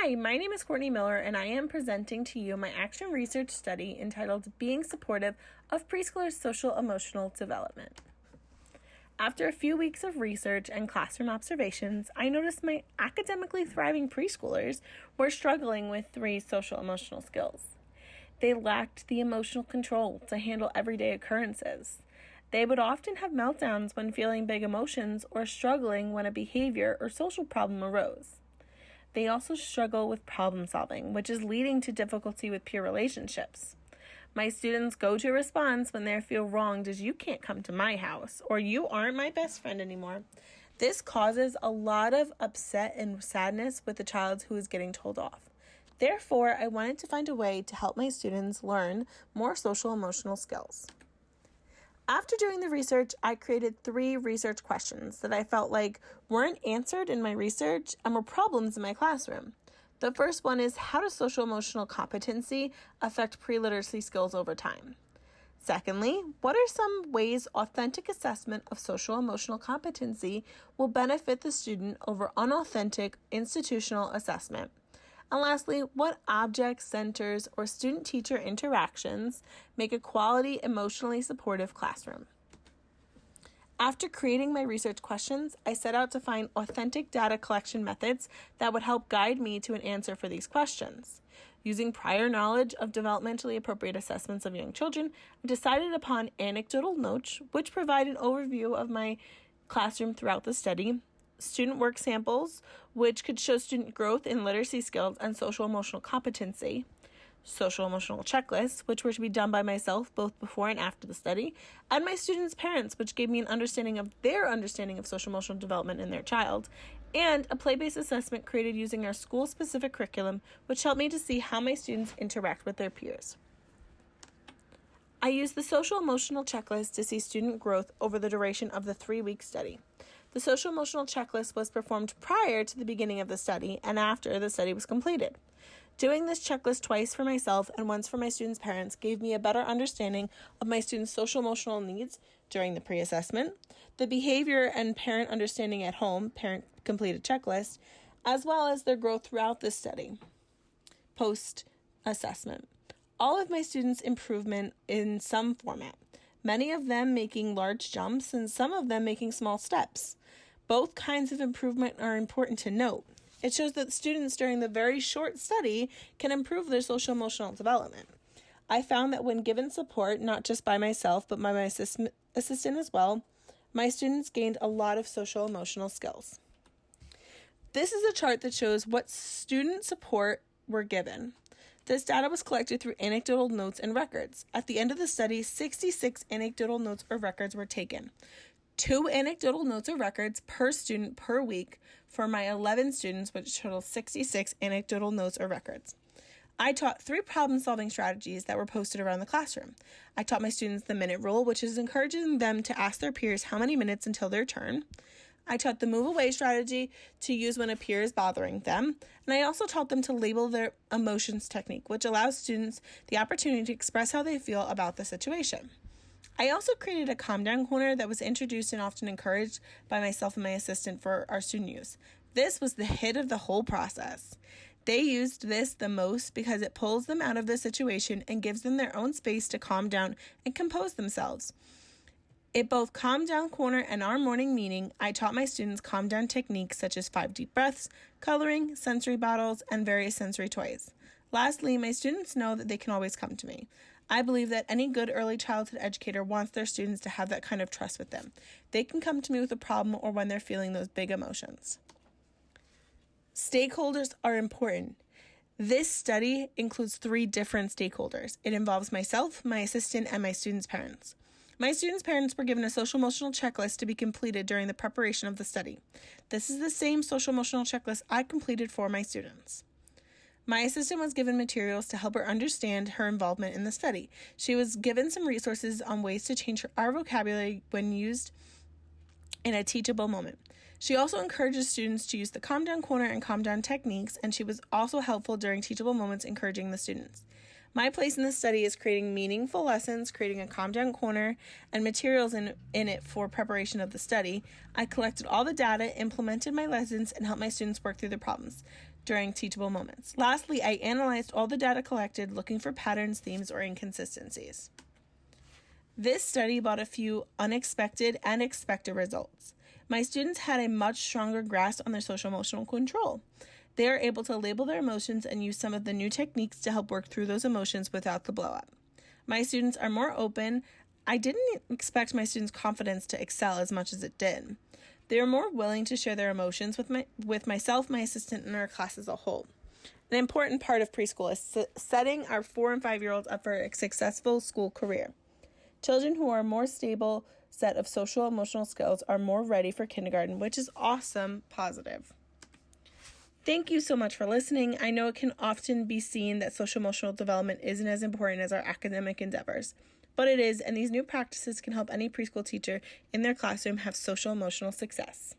Hi, my name is Courtney Miller, and I am presenting to you my action research study entitled Being Supportive of Preschoolers' Social-Emotional Development. After a few weeks of research and classroom observations, I noticed my academically thriving preschoolers were struggling with 3 social-emotional skills. They lacked the emotional control to handle everyday occurrences. They would often have meltdowns when feeling big emotions or struggling when a behavior or social problem arose. They also struggle with problem solving, which is leading to difficulty with peer relationships. My students' go-to response when they feel wronged is, "You can't come to my house," or "You aren't my best friend anymore." This causes a lot of upset and sadness with the child who is getting told off. Therefore, I wanted to find a way to help my students learn more social emotional skills. After doing the research, I created 3 research questions that I felt like weren't answered in my research and were problems in my classroom. The first one is, how does social-emotional competency affect pre-literacy skills over time? Secondly, what are some ways authentic assessment of social-emotional competency will benefit the student over unauthentic institutional assessment? And lastly, what objects, centers, or student-teacher interactions make a quality, emotionally supportive classroom? After creating my research questions, I set out to find authentic data collection methods that would help guide me to an answer for these questions. Using prior knowledge of developmentally appropriate assessments of young children, I decided upon anecdotal notes, which provide an overview of my classroom throughout the study, student work samples, which could show student growth in literacy skills and social-emotional competency, SocialEmotional Checklist, which were to be done by myself both before and after the study, and my students' parents, which gave me an understanding of their understanding of social-emotional development in their child, and a play-based assessment created using our school-specific curriculum, which helped me to see how my students interact with their peers. I used the SocialEmotional Checklist to see student growth over the duration of the 3-week study. The SocialEmotional Checklist was performed prior to the beginning of the study and after the study was completed. Doing this checklist twice for myself and once for my students' parents gave me a better understanding of my students' social-emotional needs during the pre-assessment, the behavior and parent understanding at home, parent-completed checklist, as well as their growth throughout the study, post-assessment. All of my students' improvement in some format, many of them making large jumps and some of them making small steps. Both kinds of improvement are important to note. It shows that students during the very short study can improve their social-emotional development. I found that when given support, not just by myself, but by my assistant as well, my students gained a lot of social-emotional skills. This is a chart that shows what student support were given. This data was collected through anecdotal notes and records. At the end of the study, 66 anecdotal notes or records were taken. 2 anecdotal notes or records per student per week for my 11 students, which totals 66 anecdotal notes or records. I taught 3 problem-solving strategies that were posted around the classroom. I taught my students the minute rule, which is encouraging them to ask their peers how many minutes until their turn. I taught the move away strategy to use when a peer is bothering them. And I also taught them to label their emotions technique, which allows students the opportunity to express how they feel about the situation. I also created a calm down corner that was introduced and often encouraged by myself and my assistant for our student use. This was the hit of the whole process. They used this the most because it pulls them out of the situation and gives them their own space to calm down and compose themselves. At both Calm Down Corner and our morning meeting, I taught my students calm down techniques such as 5 deep breaths, coloring, sensory bottles, and various sensory toys. Lastly, my students know that they can always come to me. I believe that any good early childhood educator wants their students to have that kind of trust with them. They can come to me with a problem or when they're feeling those big emotions. Stakeholders are important. This study includes 3 different stakeholders. It involves myself, my assistant, and my students' parents. My students' parents were given a social-emotional checklist to be completed during the preparation of the study. This is the same social-emotional checklist I completed for my students. My assistant was given materials to help her understand her involvement in the study. She was given some resources on ways to change our vocabulary when used in a teachable moment. She also encourages students to use the calm down corner and calm down techniques, and she was also helpful during teachable moments encouraging the students. My place in this study is creating meaningful lessons, creating a calm down corner, and materials in it for preparation of the study. I collected all the data, implemented my lessons, and helped my students work through the problems. during teachable moments. Lastly, I analyzed all the data collected, looking for patterns, themes, or inconsistencies. This brought about a few unexpected and expected results. My students had a much stronger grasp on their social-emotional control. They are able to label their emotions and use some of the new techniques to help work through those emotions without the blow-up. My students are more open. I didn't expect my students' confidence to excel as much as it did. They are more willing to share their emotions with myself, my assistant, and our class as a whole. An important part of preschool is setting our 4- and 5-year-olds up for a successful school career. Children who are more stable set of social emotional skills are more ready for kindergarten, which is awesome, positive. Thank you so much for listening. I know it can often be seen that social emotional development isn't as important as our academic endeavors, but it is, and these new practices can help any preschool teacher in their classroom have social emotional success.